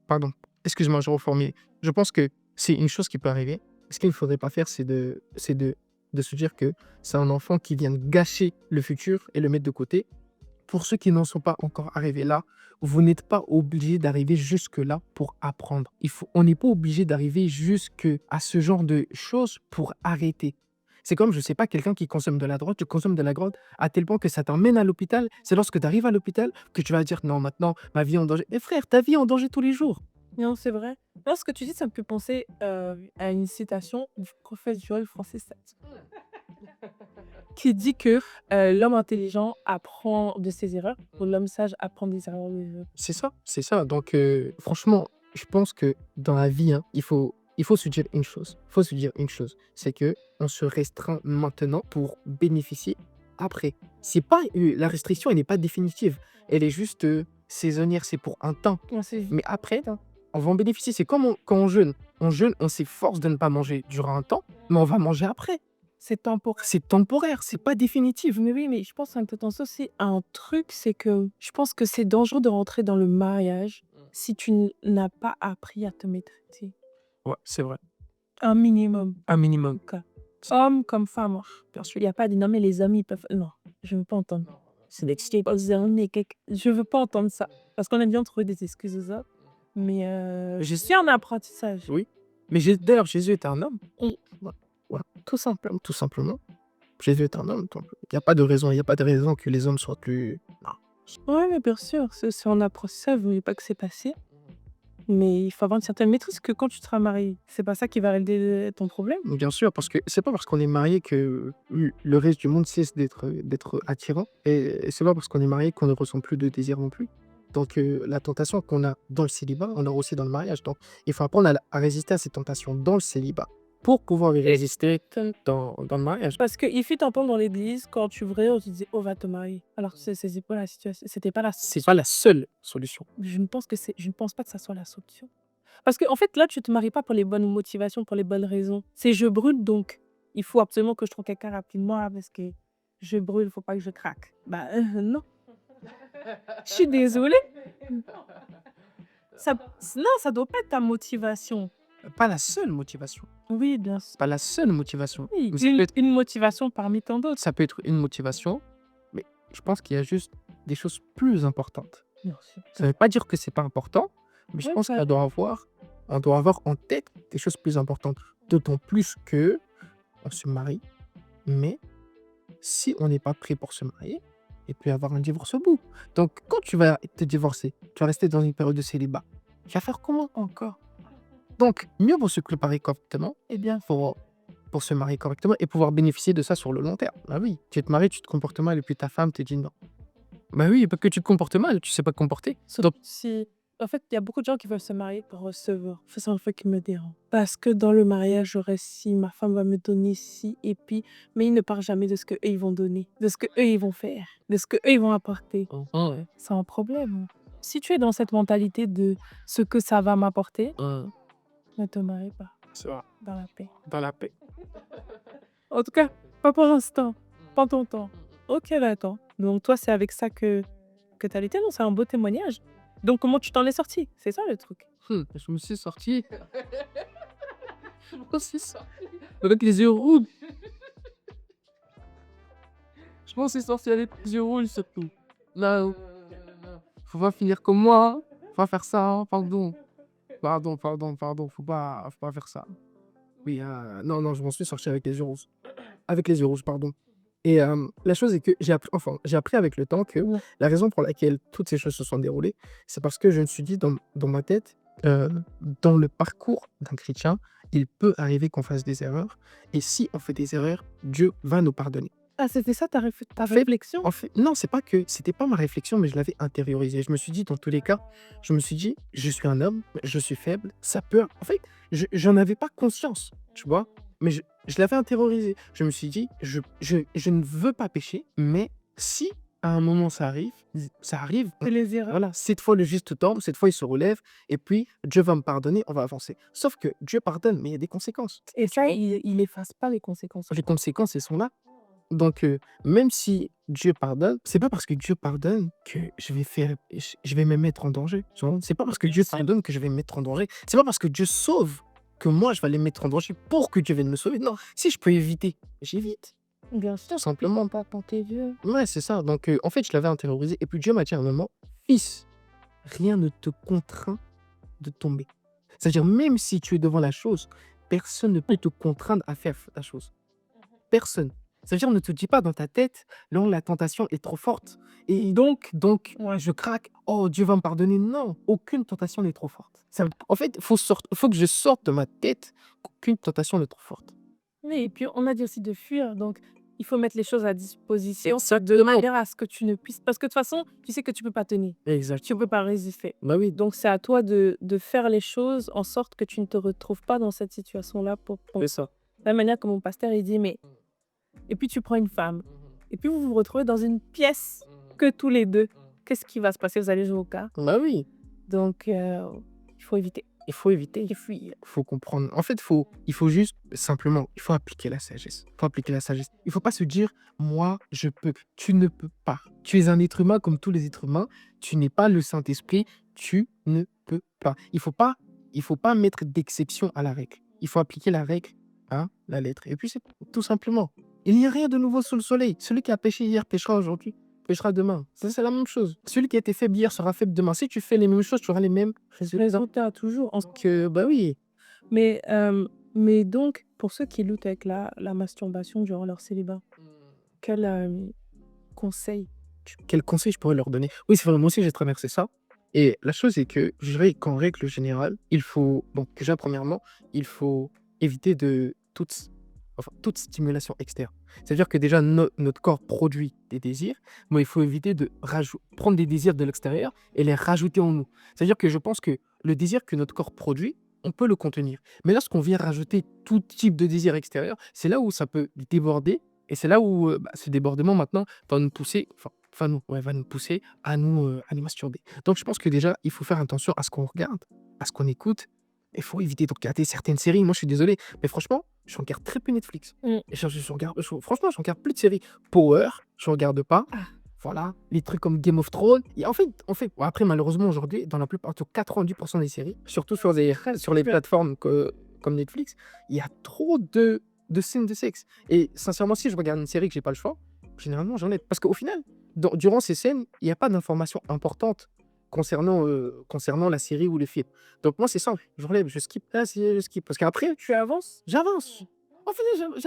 pardon, excuse-moi, je reformule. Je pense que c'est une chose qui peut arriver. Ce qu'il ne faudrait pas faire, c'est de se dire que c'est un enfant qui vient de gâcher le futur et le mettre de côté. Pour ceux qui n'en sont pas encore arrivés là, vous n'êtes pas obligé d'arriver jusque-là pour apprendre. On n'est pas obligé d'arriver jusque à ce genre de choses pour arrêter. C'est comme, je sais pas, quelqu'un qui consomme de la drogue, tu consommes de la drogue à tel point que ça t'emmène à l'hôpital. C'est lorsque tu arrives à l'hôpital que tu vas dire non, maintenant, ma vie est en danger. Mais frère, ta vie est en danger tous les jours. Non, c'est vrai. Non, ce que tu dis, ça me fait penser à une citation du prophète Joël Francis qui dit que l'homme intelligent apprend de ses erreurs, ou l'homme sage apprend des erreurs des autres. C'est ça, c'est ça. Donc, franchement, je pense que dans la vie, hein, il faut se dire une chose. Il faut se dire une chose. C'est que on se restreint maintenant pour bénéficier après. C'est pas, la restriction, elle n'est pas définitive. Elle est juste saisonnière. C'est pour un temps. Ouais, c'est Mais après, on va en bénéficier. C'est comme quand on jeûne. On jeûne, on s'efforce de ne pas manger durant un temps, mais on va manger après. temporaire. C'est temporaire, c'est pas définitif. Mais oui, mais je pense en t'attendant ça aussi, un truc, c'est que je pense que c'est dangereux de rentrer dans le mariage si tu n'as pas appris à te maîtriser. Ouais, c'est vrai. Un minimum. Un minimum. Quoi. Homme comme femme. Bien sûr, il n'y a pas de non, mais les hommes, ils peuvent. Non, je veux pas entendre. C'est d'expliquer aux hommes, mais je veux pas entendre ça. Parce qu'on aime bien trouver des excuses aux hommes. Mais je suis en apprentissage. Oui. Mais d'ailleurs, Jésus est un homme. Oui. Ouais, tout simplement. Tout simplement. Jésus est un homme. Donc, il n'y a pas de raison que les hommes soient plus. Non. Oui, mais bien sûr, c'est en apprentissage, je ne voulais pas que c'est passé. Mais il faut avoir une certaine maîtrise que quand tu seras marié, c'est pas ça qui va régler ton problème. Bien sûr, parce que c'est pas parce qu'on est marié que le reste du monde cesse d'être attirant. Et c'est pas parce qu'on est marié qu'on ne ressent plus de désir non plus. Donc, la tentation qu'on a dans le célibat, on a aussi dans le mariage. Donc, il faut apprendre à résister à ces tentations dans le célibat pour pouvoir y résister dans le mariage. Parce qu'il fut un temps dans l'église, quand tu ouvrais, on te disait, oh, va te marier. Alors, c'était pas la situation. C'était pas la C'est pas la seule solution. Je ne pense pas que ça soit la solution. Parce qu'en fait, là, tu te maries pas pour les bonnes motivations, pour les bonnes raisons. C'est je brûle, donc il faut absolument que je trouve quelqu'un rapidement parce que je brûle, faut pas que je craque. Bah non. Je suis désolée. Ça, non, ça doit pas être ta motivation. Pas la seule motivation. Oui, bien sûr. Pas la seule motivation. Oui, Mais ça peut être, une motivation parmi tant d'autres. ça peut être une motivation, mais je pense qu'il y a juste des choses plus importantes. Bien sûr. Ça ne veut pas dire que c'est pas important, mais je Ouais, pense ça- qu'on doit avoir en tête des choses plus importantes. D'autant plus que on se marie, mais si on n'est pas prêt pour se marier, il peut y avoir un divorce au bout. Donc, quand tu vas te divorcer, tu vas rester dans une période de célibat. Tu vas faire comment encore? Donc, mieux vaut se préparer correctement Eh bien, pour se marier correctement et pouvoir bénéficier de ça sur le long terme. Bah oui, tu te maries, tu te comportes mal et puis ta femme te dit non. Bah oui, pas que tu te comportes mal, tu sais pas te comporter. Donc, en fait, il y a beaucoup de gens qui veulent se marier pour recevoir. C'est un truc qui me dérange. Parce que dans le mariage, j'aurais si, ma femme va me donner si, et puis, mais ils ne parlent jamais de ce qu'eux, ils vont donner, de ce qu'eux, ils vont faire, de ce qu'eux, ils vont apporter. ouais. C'est un problème. Si tu es dans cette mentalité de ce que ça va m'apporter, ne te marie pas C'est vrai. dans la paix. Dans la paix. En tout cas, pas pour l'instant. Pas ton temps. Ok, bah attends. Donc toi, c'est avec ça que tu as l'été, non? C'est un beau témoignage. Donc comment tu t'en es sorti? C'est ça le truc. Je me suis sorti. Je me suis sorti. Avec les yeux rouges. Je m'en suis sorti avec les yeux rouges surtout. Là, faut pas finir comme moi. Hein. Faut pas faire ça. Hein. Pardon. Faut pas faire ça. Oui, non, je m'en suis sorti avec les yeux rouges. Avec les yeux rouges, pardon. Et la chose est que j'ai appris avec le temps que Ouais. la raison pour laquelle toutes ces choses se sont déroulées, c'est parce que je me suis dit dans ma tête, dans le parcours d'un chrétien, il peut arriver qu'on fasse des erreurs. Et si on fait des erreurs, Dieu va nous pardonner. Ah, c'était ça ta En fait- réflexion? En fait, non, c'était pas ma réflexion, mais je l'avais intériorisé. Je me suis dit, dans tous les cas, je suis un homme, je suis faible, ça peut. En fait, j'en avais pas conscience, tu vois, mais je l'avais intériorisé. Je me suis dit, je ne veux pas pécher, mais si à un moment ça arrive, C'est les erreurs. voilà, cette fois le juste tombe, cette fois il se relève, et puis Dieu va me pardonner, on va avancer. Sauf que Dieu pardonne, mais il y a des conséquences. Et ça, il efface pas les conséquences. Les conséquences, elles sont là. Donc, même si Dieu pardonne, c'est pas parce que Dieu pardonne que je vais me mettre en danger. Tu vois? C'est pas parce que Dieu pardonne que je vais me mettre en danger. C'est pas parce que Dieu sauve que moi je vais aller me mettre en danger pour que Dieu vienne me sauver. Non, si je peux éviter, j'évite. Bien Tout sûr, simplement. pas tenter Dieu. Ouais, c'est ça. Donc, en fait, je l'avais intériorisé. Et puis Dieu m'a dit à un moment, fils, rien ne te contraint de tomber. C'est-à-dire, même si tu es devant la chose, personne ne peut te contraindre à faire la chose. Personne. Ça veut dire, ne te dis pas dans ta tête, non, la tentation est trop forte. Et donc, Ouais. je craque. Oh, Dieu va me pardonner. Non, aucune tentation n'est trop forte. En fait, faut que je sorte de ma tête qu'aucune tentation n'est trop forte. Oui, et puis on a dit aussi de fuir, donc il faut mettre les choses à disposition de Exactement. manière à ce que tu ne puisses. Parce que de toute façon, tu sais que tu peux pas tenir, Exact. tu peux pas résister. Bah oui. Donc c'est à toi de faire les choses en sorte que tu ne te retrouves pas dans cette situation-là pour. C'est ça. De la manière que mon pasteur il dit, mais. Et puis tu prends une femme, et puis vous vous retrouvez dans une pièce que tous les deux. Qu'est-ce qui va se passer? Vous allez jouer au cartes. Bah oui. Donc il faut éviter. Il faut éviter. Et fuir. Il faut comprendre. En fait, il faut juste, simplement, il faut appliquer la sagesse. Il faut appliquer la sagesse. Il faut pas se dire, moi, je peux. Tu ne peux pas. Tu es un être humain comme tous les êtres humains. Tu n'es pas le Saint-Esprit. Tu ne peux pas. Il faut pas mettre d'exception à la règle. Il faut appliquer la règle à la lettre. Et puis, c'est tout simplement. Il n'y a rien de nouveau sous le soleil. Celui qui a péché hier péchera aujourd'hui, péchera demain. Ça, c'est la même chose. Celui qui a été faible hier sera faible demain. Si tu fais les mêmes choses, tu auras les mêmes résultats. Résultat toujours. Donc, bah oui. Mais donc, pour ceux qui luttent avec la masturbation durant leur célibat, quel conseil Quel conseil je pourrais leur donner? Oui, c'est vrai, moi aussi j'ai traversé ça. Et la chose est que je dirais qu'en règle générale, il faut, bon, déjà premièrement, il faut éviter toute stimulation externe. C'est-à-dire que déjà notre corps produit des désirs, mais il faut éviter de prendre des désirs de l'extérieur et les rajouter en nous. C'est-à-dire que je pense que le désir que notre corps produit, on peut le contenir. Mais lorsqu'on vient rajouter tout type de désir extérieur, c'est là où ça peut déborder. Et c'est là où ce débordement maintenant va nous pousser, va nous pousser à nous masturber. Donc je pense que déjà, il faut faire attention à ce qu'on regarde, à ce qu'on écoute. Il faut éviter de regarder certaines séries. Moi, je suis désolé, mais franchement, je regarde très peu Netflix. Mm. Et franchement, je regarde plus de séries. Power, je regarde pas. Ah. Voilà, les trucs comme Game of Thrones. Et en fait, bon, après, malheureusement, aujourd'hui, dans la plupart, sur 90% des séries, surtout sur les plateformes comme Netflix, il y a trop de scènes de sexe. Et sincèrement, si je regarde une série que j'ai pas le choix, généralement, j'enlève. Parce qu'au final, durant ces scènes, il n'y a pas d'informations importantes concernant la série ou le film. Donc moi, c'est simple. J'enlève, je skip. Là, je skip. Parce qu'après, Tu avances. j'avance. En fait,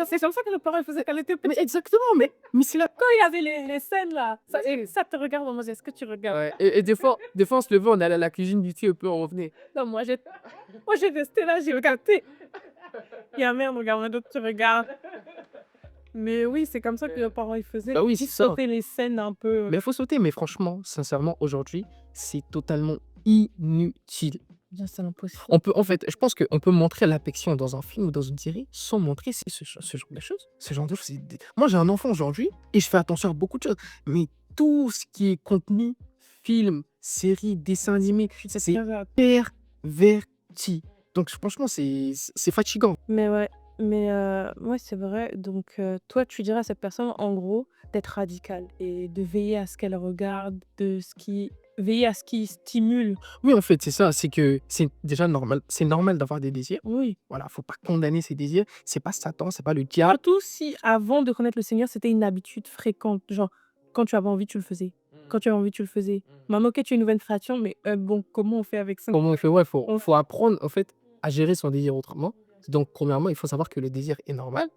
C'est comme ça que nos parents faisaient quand elle était petite. mais exactement, mais c'est là. Quand il y avait les scènes là, ça te regarde, maman, est-ce que tu regardes? Ouais. Et des fois, on se levait, on allait à la cuisine du thé, et puis on revenait. Non, moi j'ai resté là, j'ai regardé. Il y a merde, regarde, d'autres tu regardes. Mais oui, c'est comme ça que nos parents ils faisaient. Bah oui, Ils c'est ça. sautaient les scènes un peu. Mais il faut sauter. Mais franchement, sincèrement, aujourd'hui, c'est totalement inutile. Bien, c'est impossible. En fait, je pense qu'on peut montrer l'affection dans un film ou dans une série sans montrer ce genre de choses. Ce genre de choses. Moi, j'ai un enfant aujourd'hui et je fais attention à beaucoup de choses. Mais tout ce qui est contenu, film, série, dessin animé, ça c'est perverti. Donc franchement, c'est fatigant. Mais ouais, ouais, c'est vrai. Donc, toi, tu dirais à cette personne, en gros, d'être radicale et de veiller à ce qu'elle regarde, veiller à ce qui stimule. Oui, en fait, c'est ça. C'est que c'est déjà normal. C'est normal d'avoir des désirs. Oui. Voilà, faut pas condamner ses désirs. C'est pas Satan, c'est pas le diable. Surtout si, avant de connaître le Seigneur, c'était une habitude fréquente. Genre, quand tu avais envie, tu le faisais. Quand tu avais envie, tu le faisais. Maman, ok, tu es une nouvelle créature, mais bon, comment on fait avec ça? Comment on fait? Ouais, faut apprendre, en fait, à gérer son désir autrement. Donc, premièrement, il faut savoir que le désir est normal.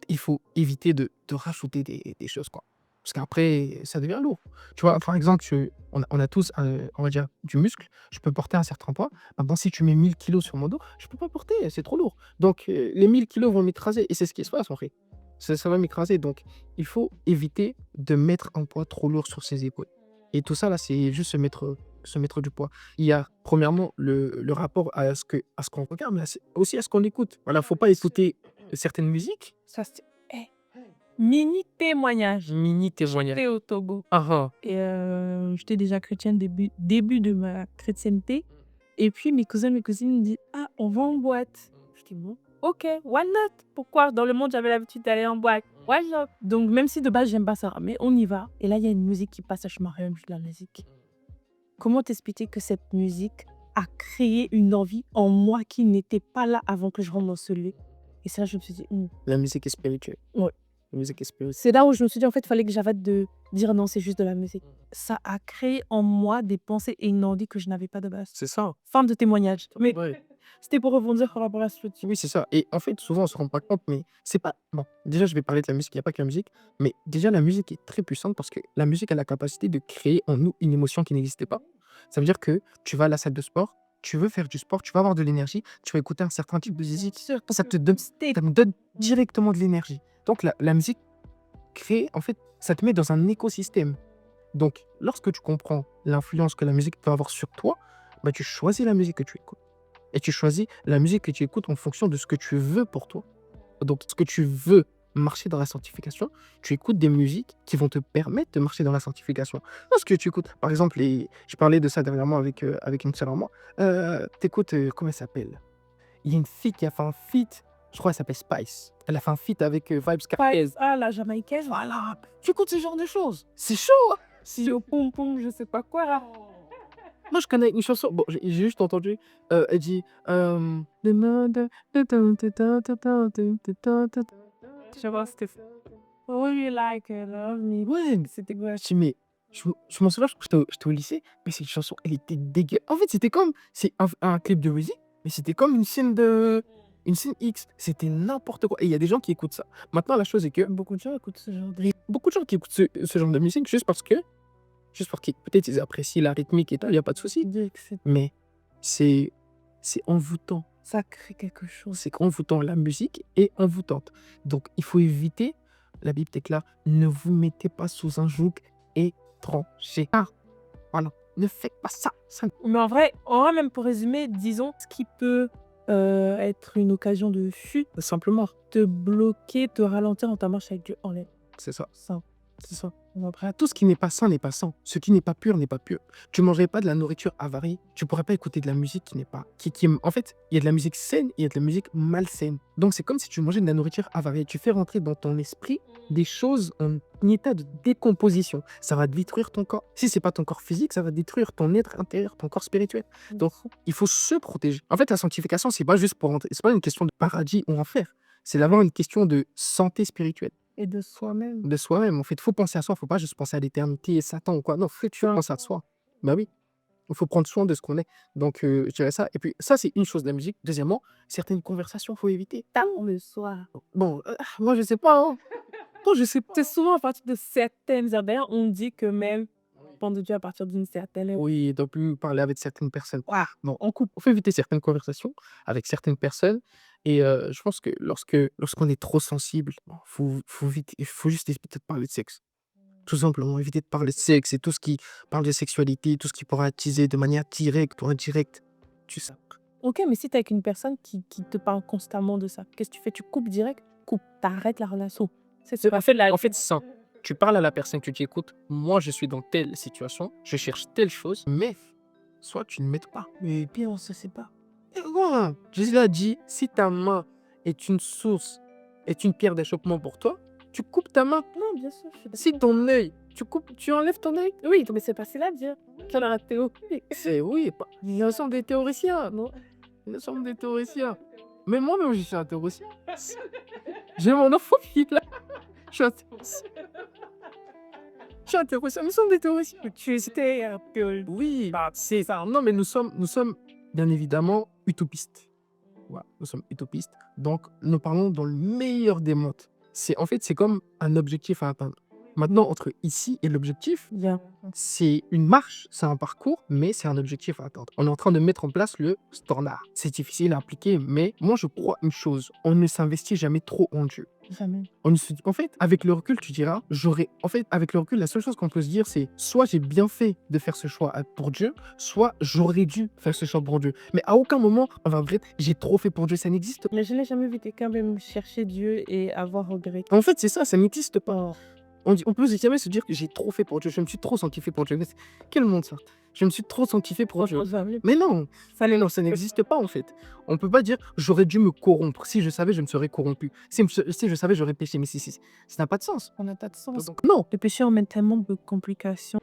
Il faut éviter de rajouter des choses, quoi. Parce qu'après, ça devient lourd. Tu vois, par exemple, on a tous, on va dire, du muscle. Je peux porter un certain poids. Maintenant, si tu mets 1000 kilos sur mon dos, je peux pas porter, c'est trop lourd. Donc, les 1000 kilos vont m'écraser. Et c'est ce qui se passe, en fait. Ça va m'écraser. Donc, il faut éviter de mettre un poids trop lourd sur ses épaules. Et tout ça, là, c'est juste se mettre du poids. Il y a, premièrement, le rapport à ce qu'on regarde, mais aussi à ce qu'on écoute. Voilà, faut pas écouter certaines musiques. Ça, c'est. Mini témoignage. Mini témoignage. J'étais au Togo. Ah Et j'étais déjà chrétienne début de ma chrétienté. Et puis mes cousins, mes cousines me disent ah, on va en boîte. Je dis bon, ok, why not? Pourquoi? Dans le monde, j'avais l'habitude d'aller en boîte. Voilà. Donc, même si de base, j'aime pas ça, mais on y va. Et là, il y a une musique qui passe, je m'arrête de la musique. Comment t'expliquer que cette musique a créé une envie en moi qui n'était pas là avant que je rentre dans ce lieu? Et c'est là que je me suis dit, La musique est spirituelle. Ouais. La musique est spirituelle. C'est là où je me suis dit, en fait, il fallait que j'arrête de dire non, c'est juste de la musique. Ça a créé en moi des pensées et une envie que je n'avais pas de base. C'est ça. Fin de témoignage. Mais Ouais. c'était pour rebondir par rapport à ce que tu Oui, c'est ça. Et en fait, souvent, on se rend pas compte, mais c'est pas. Bon, déjà, je vais parler de la musique, il n'y a pas que la musique, mais déjà, la musique est très puissante parce que la musique a la capacité de créer en nous une émotion qui n'existait pas. Ça veut dire que tu vas à la salle de sport, tu veux faire du sport, tu vas avoir de l'énergie, tu vas écouter un certain type de musique, sûr. ça te donne directement de l'énergie. Donc, la musique crée, en fait, ça te met dans un écosystème. Donc, lorsque tu comprends l'influence que la musique peut avoir sur toi, bah, tu choisis la musique que tu écoutes. Et tu choisis la musique que tu écoutes en fonction de ce que tu veux pour toi. Donc, ce que tu veux marcher dans la sanctification, tu écoutes des musiques qui vont te permettre de marcher dans la sanctification. Lorsque tu écoutes, par exemple, je parlais de ça dernièrement avec une sœur à moi, t'écoutes, comment elle s'appelle? Il y a une fille qui a fait un feat, je crois qu'elle s'appelle Spice. Elle a fait un feat avec Vibes Cartez. Ah, la Jamaïcaine. Voilà, tu écoutes ce genre de choses. C'est chaud, hein. C'est au pom-pom, je sais pas quoi, là. Moi, je connais une chanson, bon, j'ai juste entendu, elle dit, Je vois, c'était Oh, you like it, love me. ouais, C'était quoi? je dis, mais je m'en souviens, j'étais au lycée, mais cette chanson, elle était dégueu. En fait, c'était comme, c'est un clip de musique, mais c'était comme une scène X. C'était n'importe quoi. Et il y a des gens qui écoutent ça. Maintenant, la chose est que Beaucoup de gens écoutent ce genre de... beaucoup de gens qui écoutent ce genre de musique juste parce que peut-être ils apprécient la rythmique et tal, il n'y a pas de souci. Mais c'est envoûtant. Ça crée quelque chose. C'est envoûtant. La musique est envoûtante. Donc, il faut éviter, la Bible déclare, ne vous mettez pas sous un joug étranger. Ah, voilà. Ne faites pas ça. Mais en vrai, même pour résumer, disons, ce qui peut être une occasion de chute, Simplement. te bloquer, te ralentir dans ta marche avec Dieu, enlève C'est ça. ça. C'est ça. Après, tout ce qui n'est pas sain n'est pas sain. Ce qui n'est pas pur n'est pas pur. Tu ne mangerais pas de la nourriture avariée. Tu ne pourrais pas écouter de la musique qui n'est pas. En fait, il y a de la musique saine et il y a de la musique malsaine. Donc, c'est comme si tu mangeais de la nourriture avariée. Tu fais rentrer dans ton esprit des choses en état de décomposition. Ça va détruire ton corps. Si c'est pas ton corps physique, ça va détruire ton être intérieur, ton corps spirituel. Donc, il faut se protéger. En fait, la sanctification, c'est pas juste pour rentrer. C'est pas une question de paradis ou enfer. C'est d'abord une question de santé spirituelle. Et de soi-même. De soi-même, en fait, il faut penser à soi, il ne faut pas juste penser à l'éternité et Satan ou quoi. Non, faut que tu penses à soi. Bah oui, il faut prendre soin de ce qu'on est. Donc, je dirais ça. Et puis, ça, c'est une chose de la musique. Deuxièmement, certaines conversations, il faut éviter. Tard le soir. Bon, moi, je sais pas. Hein. Moi, je sais pas. C'est souvent à partir de certaines heures. D'ailleurs, on dit que même pendant Dieu à partir d'une certaine heure. Oui, de plus parler avec certaines personnes. Non, en couple, il faut éviter certaines conversations avec certaines personnes. Et je pense que lorsqu'on est trop sensible, il faut juste éviter de parler de sexe. Tout simplement, éviter de parler de sexe et tout ce qui parle de sexualité, tout ce qui pourra attiser de manière directe ou indirecte. Tu sais. Ok, mais si t'es avec une personne qui te parle constamment de ça, qu'est-ce que tu fais? Tu coupes direct? T'arrêtes la relation. C'est pas fait de la... En fait, ça. Tu parles à la personne que tu écoutes. Moi, je suis dans telle situation, je cherche telle chose, mais soit tu ne m'aides pas. Mais puis on se sait pas. Et voilà. Jésus a dit, si ta main est une source, est une pierre d'achoppement pour toi, tu coupes ta main. Non, bien sûr. Si ton œil, tu enlèves ton œil. Oui, mais c'est facile à dire. Tu as la théorie. C'est oui, nous sommes des théoriciens, non? Nous sommes des théoriciens. Mais moi-même, je suis un théoricien. J'ai mon enfant qui est là. Je suis un théoricien. Je suis un théoricien. Nous sommes des théoriciens. Tu étais un peu... Oui, c'est ça. Non, mais nous sommes bien évidemment utopistes. Voilà, nous sommes utopistes. Donc, nous parlons dans le meilleur des mondes. En fait, c'est comme un objectif à atteindre. Maintenant, entre ici et l'objectif, Bien. c'est une marche, c'est un parcours, mais c'est un objectif à atteindre. On est en train de mettre en place le standard. C'est difficile à appliquer, mais moi, je crois une chose. On ne s'investit jamais trop en Dieu. Jamais. On se dit, en fait, avec le recul, tu diras, avec le recul, la seule chose qu'on peut se dire, c'est soit j'ai bien fait de faire ce choix pour Dieu, soit j'aurais dû faire ce choix pour Dieu. Mais à aucun moment, on va regretter, j'ai trop fait pour Dieu, ça n'existe pas. Mais je n'ai jamais vu quelqu'un même chercher Dieu et avoir regret. En fait, c'est ça n'existe pas. on peut jamais se dire que j'ai trop fait pour Dieu, je me suis trop sanctifié pour Dieu. Mais quel monde ça? Je me suis trop sanctifié pour Dieu. Mais non, ça n'existe pas en fait. On peut pas dire j'aurais dû me corrompre. Si je savais, je me serais corrompu. Si je savais, j'aurais péché. Mais ça n'a pas de sens. Ça n'a pas de sens. Donc non. Le péché emmène tellement de complications.